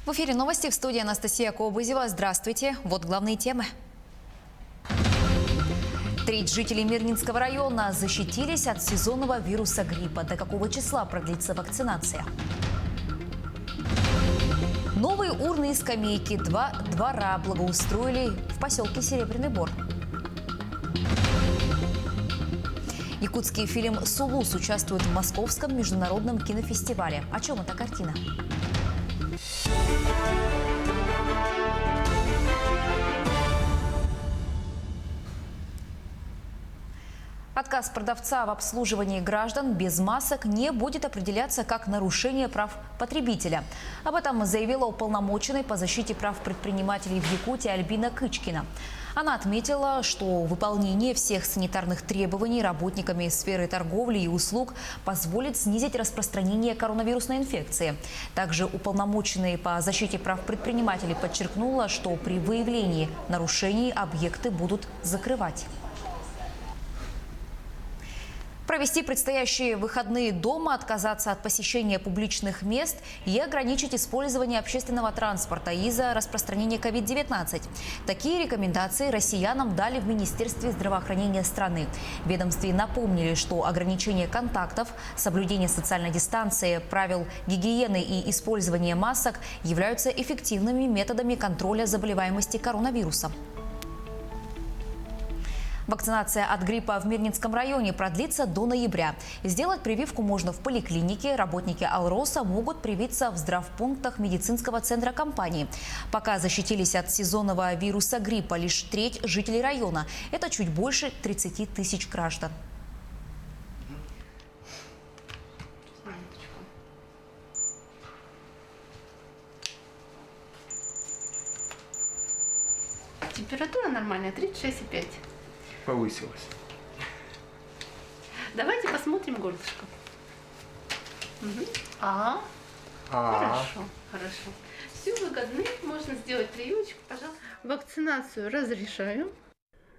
В эфире новости, в студии Анастасия Кобызева. Здравствуйте. Вот главные темы. Треть жителей Мирнинского района защитились от сезонного вируса гриппа. До какого числа продлится вакцинация? Новые урны и скамейки два двора благоустроили в поселке Серебряный Бор. Якутский фильм «Сулус» участвует в Московском международном кинофестивале. О чем эта картина? Отказ продавца в обслуживании граждан без масок не будет определяться как нарушение прав потребителя. Об этом заявила уполномоченный по защите прав предпринимателей в Якутии Альбина Кычкина. Она отметила, что выполнение всех санитарных требований работниками сферы торговли и услуг позволит снизить распространение коронавирусной инфекции. Также уполномоченный по защите прав предпринимателей подчеркнула, что при выявлении нарушений объекты будут закрывать. Провести предстоящие выходные дома, отказаться от посещения публичных мест и ограничить использование общественного транспорта из-за распространения COVID-19. Такие рекомендации россиянам дали в Министерстве здравоохранения страны. В ведомстве напомнили, что ограничение контактов, соблюдение социальной дистанции, правил гигиены и использование масок являются эффективными методами контроля заболеваемости коронавирусом. Вакцинация от гриппа в Мирнинском районе продлится до ноября. Сделать прививку можно в поликлинике. Работники Алроса могут привиться в здравпунктах медицинского центра компании. Пока защитились от сезонного вируса гриппа лишь треть жителей района. Это чуть больше 30 тысяч граждан. Температура нормальная, 36,5. Повысилась. Давайте посмотрим горлышко. Угу. Хорошо, хорошо. Все, выгодны, можно сделать прививочку, пожалуйста. Вакцинацию разрешаю.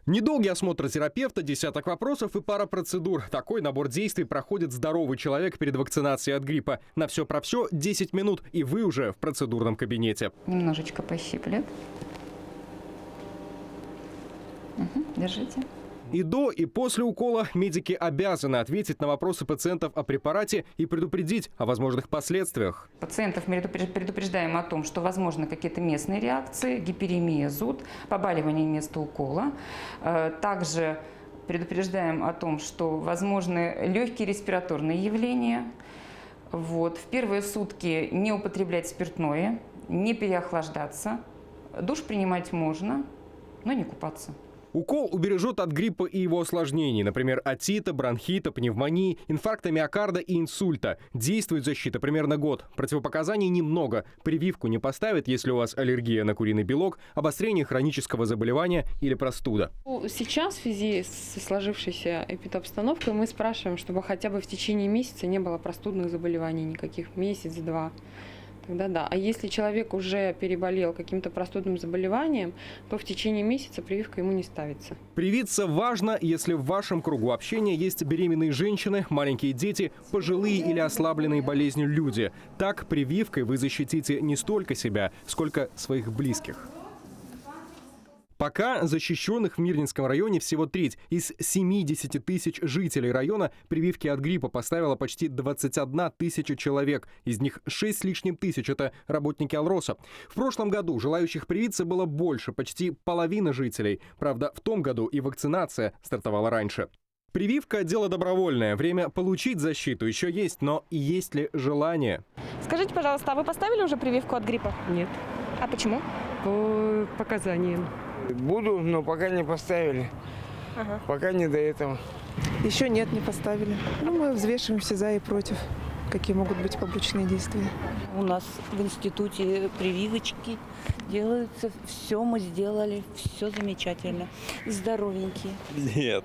Недолгий осмотр терапевта, десяток вопросов и пара процедур. Такой набор действий проходит здоровый человек перед вакцинацией от гриппа. На все про все 10 минут, и вы уже в процедурном кабинете. Немножечко пощиплет. Держите. И до, и после укола медики обязаны ответить на вопросы пациентов о препарате и предупредить о возможных последствиях. Пациентов предупреждаем о том, что возможны какие-то местные реакции, гиперемия, зуд, побаливание места укола. Также предупреждаем о том, что возможны легкие респираторные явления. В первые сутки не употреблять спиртное, не переохлаждаться. Душ принимать можно, но не купаться. Укол убережет от гриппа и его осложнений, например, отита, бронхита, пневмонии, инфаркта миокарда и инсульта. Действует защита примерно год. Противопоказаний немного. Прививку не поставят, если у вас аллергия на куриный белок, обострение хронического заболевания или простуда. Сейчас в связи с сложившейся эпидобстановкой мы спрашиваем, чтобы хотя бы в течение месяца не было простудных заболеваний никаких, месяц-два. Тогда да. А если человек уже переболел каким-то простудным заболеванием, то в течение месяца прививка ему не ставится. Привиться важно, если в вашем кругу общения есть беременные женщины, маленькие дети, пожилые или ослабленные болезнью люди. Так прививкой вы защитите не столько себя, сколько своих близких. Пока защищенных в Мирнинском районе всего треть. Из 70 тысяч жителей района прививки от гриппа поставила почти 21 тысяча человек. Из них 6 с лишним тысяч – это работники Алроса. В прошлом году желающих привиться было больше, почти половина жителей. Правда, в том году и вакцинация стартовала раньше. Прививка – дело добровольное. Время получить защиту еще есть, но есть ли желание? Скажите, пожалуйста, а вы поставили уже прививку от гриппа? Нет. А почему? По показаниям. Буду, но пока не поставили. Пока не до этого. Еще нет, не поставили. Мы взвешиваем все за и против, какие могут быть побочные действия. У нас в институте прививочки делаются. Все мы сделали, все замечательно. Здоровенькие. Нет,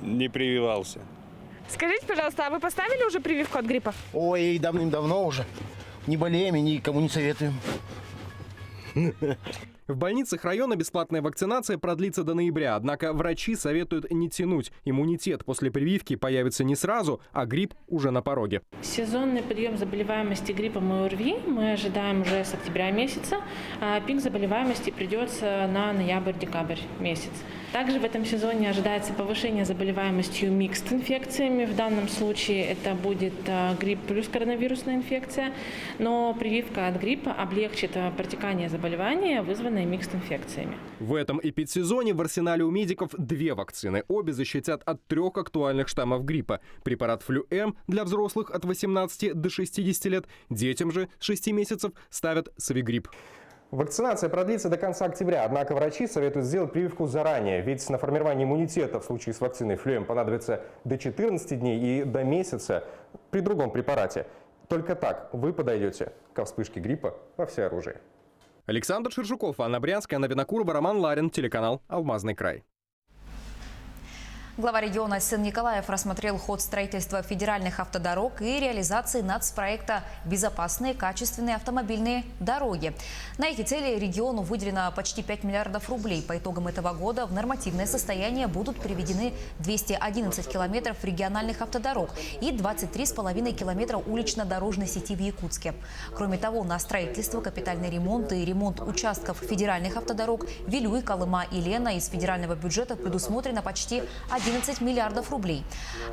не прививался. Скажите, пожалуйста, а вы поставили уже прививку от гриппа? Ой, давным-давно уже. Не болеем и никому не советуем. В больницах района бесплатная вакцинация продлится до ноября, однако врачи советуют не тянуть. Иммунитет после прививки появится не сразу, а грипп уже на пороге. Сезонный подъем заболеваемости гриппом и ОРВИ мы ожидаем уже с октября месяца, а пик заболеваемости придется на ноябрь-декабрь месяц. Также в этом сезоне ожидается повышение заболеваемостью микст-инфекциями. В данном случае это будет грипп плюс коронавирусная инфекция, но прививка от гриппа облегчит протекание заболевания, вызванное микст-инфекциями. В этом эпидсезоне в арсенале у медиков 2 вакцины. Обе защитят от 3 актуальных штаммов гриппа. Препарат Флю-М для взрослых от 18 до 60 лет, детям же с 6 месяцев ставят Совигрипп. Вакцинация продлится до конца октября, однако врачи советуют сделать прививку заранее, ведь на формирование иммунитета в случае с вакциной Флю-М понадобится до 14 дней и до месяца при другом препарате. Только так вы подойдете ко вспышке гриппа во всеоружии. Александр Шершуков, Анна Брянская, Анна Винокурова, Роман Ларин, телеканал «Алмазный край». Глава региона Сын Николаев рассмотрел ход строительства федеральных автодорог и реализации нацпроекта «Безопасные, качественные автомобильные дороги». На эти цели региону выделено почти 5 миллиардов рублей. По итогам этого года в нормативное состояние будут приведены 211 километров региональных автодорог и 23,5 километра улично-дорожной сети в Якутске. Кроме того, на строительство, капитальный ремонт и ремонт участков федеральных автодорог Вилюй, Колыма и Лена из федерального бюджета предусмотрено почти 11 миллиардов рублей.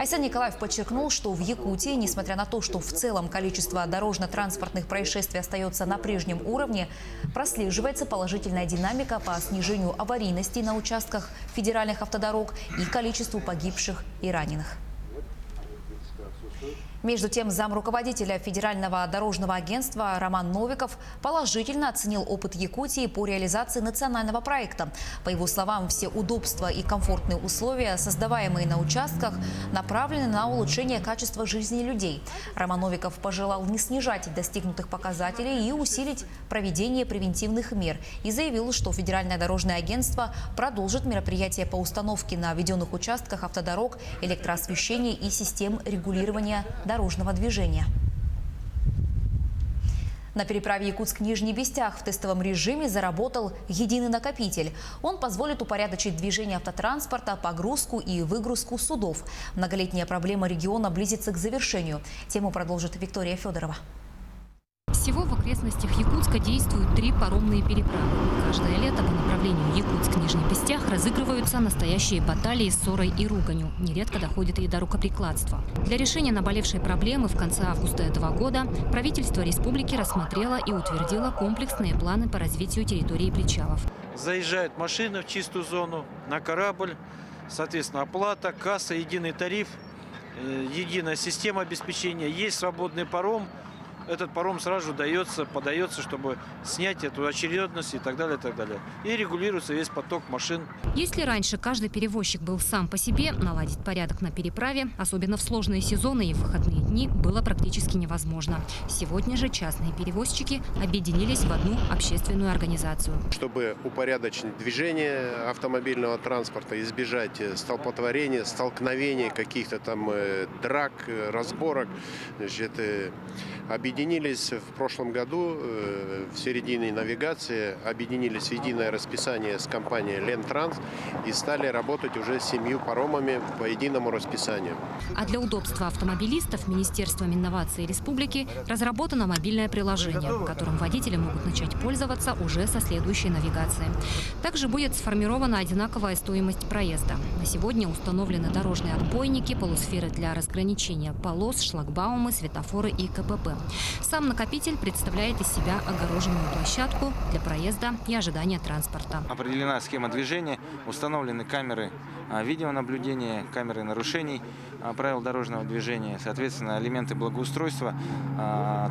Сын Николаев подчеркнул, что в Якутии, несмотря на то, что в целом количество дорожно-транспортных происшествий остается на прежнем уровне, прослеживается положительная динамика по снижению аварийности на участках федеральных автодорог и количеству погибших и раненых. Между тем, замруководителя Федерального дорожного агентства Роман Новиков положительно оценил опыт Якутии по реализации национального проекта. По его словам, все удобства и комфортные условия, создаваемые на участках, направлены на улучшение качества жизни людей. Роман Новиков пожелал не снижать достигнутых показателей и усилить проведение превентивных мер. И заявил, что Федеральное дорожное агентство продолжит мероприятия по установке на введенных участках автодорог, электроосвещения и систем регулирования дорожного движения. На переправе Якутск-Нижний Бестях в тестовом режиме заработал единый накопитель. Он позволит упорядочить движение автотранспорта, погрузку и выгрузку судов. Многолетняя проблема региона близится к завершению. Тему продолжит Виктория Федорова. Всего в окрестностях Якутска действуют 3 паромные переправы. Каждое лето по направлению Якутск-Нижний Бестях разыгрываются настоящие баталии с ссорой и руганью. Нередко доходит и до рукоприкладства. Для решения наболевшей проблемы в конце августа этого года правительство республики рассмотрело и утвердило комплексные планы по развитию территории причалов. Заезжают машины в чистую зону, на корабль, соответственно, оплата, касса, единый тариф, единая система обеспечения. Есть свободный паром. Этот паром сразу подается, чтобы снять эту очередность и так далее, и так далее. И регулируется весь поток машин. Если раньше каждый перевозчик был сам по себе, наладить порядок на переправе, особенно в сложные сезоны и в выходные дни, было практически невозможно. Сегодня же частные перевозчики объединились в одну общественную организацию. Чтобы упорядочить движение автомобильного транспорта, избежать столпотворения, столкновений, каких-то там драк, разборок, объединились в прошлом году в середине навигации, объединились в единое расписание с компанией «Лентранс» и стали работать уже с 7 паромами по единому расписанию. А для удобства автомобилистов Министерством инноваций Республики разработано мобильное приложение, которым водители могут начать пользоваться уже со следующей навигации. Также будет сформирована одинаковая стоимость проезда. На сегодня установлены дорожные отбойники, полусферы для разграничения полос, шлагбаумы, светофоры и КПП. Сам накопитель представляет из себя огороженную площадку для проезда и ожидания транспорта. Определена схема движения, установлены камеры видеонаблюдения, камеры нарушений правил дорожного движения, соответственно, элементы благоустройства,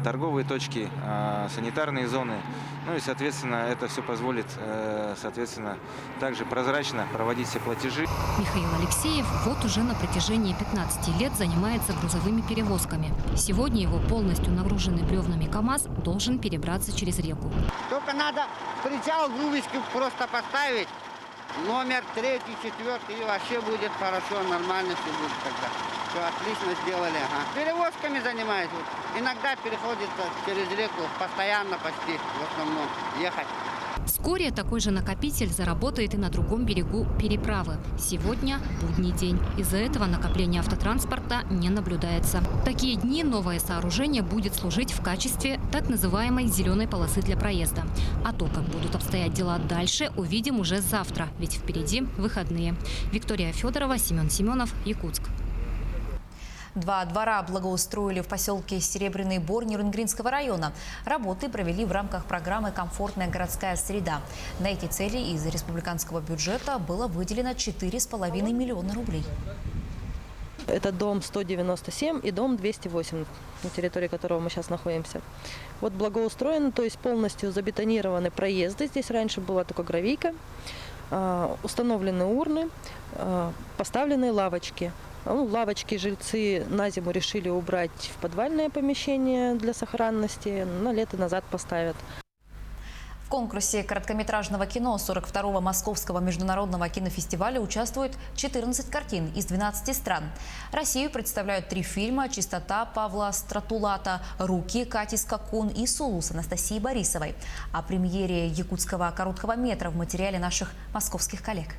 торговые точки, санитарные зоны. Ну и, соответственно, это все позволит, также прозрачно проводить все платежи. Михаил Алексеев вот уже на протяжении 15 лет занимается грузовыми перевозками. Сегодня его полностью нагруженный бревнами КАМАЗ должен перебраться через реку. Только надо причал грузочки просто поставить, номер 3, 4, и вообще будет хорошо, нормально все будет тогда. Все отлично сделали. Ага. Перевозками занимаюсь. Вот. Иногда приходится через реку, постоянно почти в основном ехать. Вскоре такой же накопитель заработает и на другом берегу переправы. Сегодня будний день. Из-за этого накопления автотранспорта не наблюдается. В такие дни новое сооружение будет служить в качестве так называемой зеленой полосы для проезда. А то, как будут обстоять дела дальше, увидим уже завтра, ведь впереди выходные. Виктория Федорова, Семен Семенов, Якутск. 2 двора благоустроили в поселке Серебряный Бор Нерюнгринского района. Работы провели в рамках программы «Комфортная городская среда». На эти цели из республиканского бюджета было выделено 4,5 миллиона рублей. Это дом 197 и дом 208, на территории которого мы сейчас находимся. Вот благоустроено, то есть полностью забетонированы проезды. Здесь раньше была только гравийка, установлены урны, поставлены лавочки. Лавочки жильцы на зиму решили убрать в подвальное помещение для сохранности, на лето назад поставят. В конкурсе короткометражного кино 42-го Московского международного кинофестиваля участвует 14 картин из 12 стран. Россию представляют 3 фильма «Чистота» Павла Стратулата, «Руки» Кати Скакун и «Сулус» Анастасии Борисовой. О премьере якутского короткого метра в материале наших московских коллег.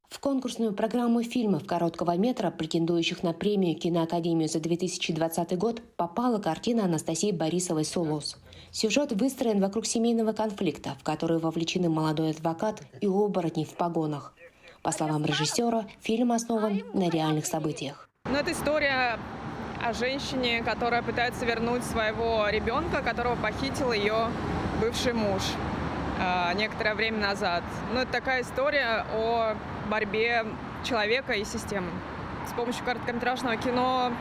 В конкурсную программу фильмов короткого метра, претендующих на премию «Киноакадемию» за 2020 год, попала картина Анастасии Борисовой «Сулус». Сюжет выстроен вокруг семейного конфликта, в который вовлечены молодой адвокат и оборотни в погонах. По словам режиссера, фильм основан на реальных событиях. Это история о женщине, которая пытается вернуть своего ребенка, которого похитил ее бывший муж некоторое время назад. Это такая история о борьбе человека и системы. С помощью короткометражного кино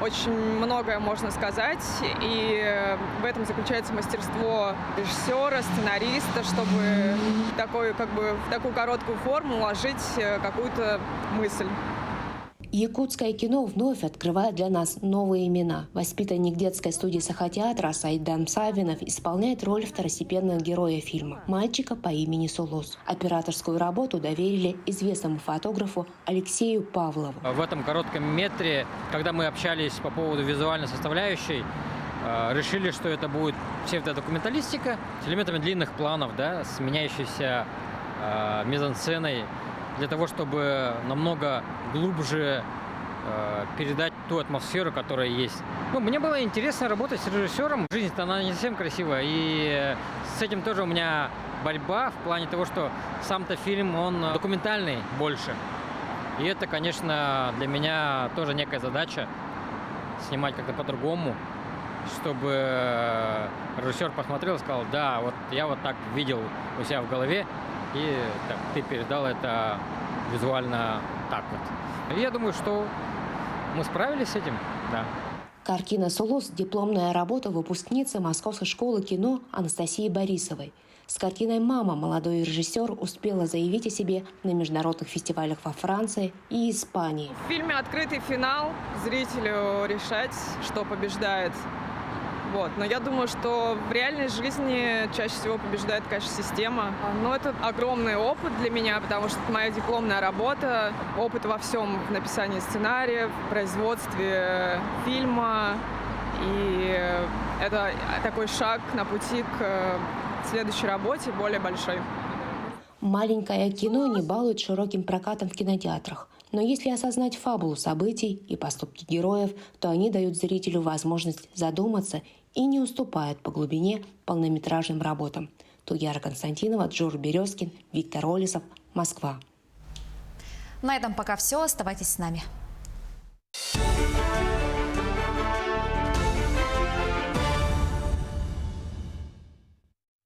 очень многое можно сказать, и в этом заключается мастерство режиссера, сценариста, чтобы в такую короткую форму уложить какую-то мысль. Якутское кино вновь открывает для нас новые имена. Воспитанник детской студии Сахатеатра Сайдан Савинов исполняет роль второстепенного героя фильма – мальчика по имени Сулус. Операторскую работу доверили известному фотографу Алексею Павлову. В этом коротком метре, когда мы общались по поводу визуальной составляющей, решили, что это будет псевдодокументалистика с элементами длинных планов, с меняющейся мизансценой, для того, чтобы намного глубже передать ту атмосферу, которая есть. Мне было интересно работать с режиссером. Жизнь-то она не совсем красивая, и с этим тоже у меня борьба в плане того, что сам-то фильм, он документальный больше. И это, конечно, для меня тоже некая задача снимать как-то по-другому, чтобы режиссер посмотрел и сказал: да, вот я вот так видел у себя в голове, и так, ты передал это визуально так вот. И я думаю, что мы справились с этим, да. Картина «Сулус» – дипломная работа выпускницы Московской школы кино Анастасии Борисовой. С картиной «Мама» молодой режиссер успела заявить о себе на международных фестивалях во Франции и Испании. В фильме открытый финал, зрителю решать, что побеждает. Но я думаю, что в реальной жизни чаще всего побеждает, конечно, система. Но это огромный опыт для меня, потому что это моя дипломная работа, опыт во всем: в написании сценария, в производстве фильма. И это такой шаг на пути к следующей работе, более большой. Маленькое кино не балует широким прокатом в кинотеатрах. Но если осознать фабулу событий и поступки героев, то они дают зрителю возможность задуматься и не уступают по глубине полнометражным работам. Туяра Константинова, Джур Березкин, Виктор Олесов, Москва. На этом пока все. Оставайтесь с нами.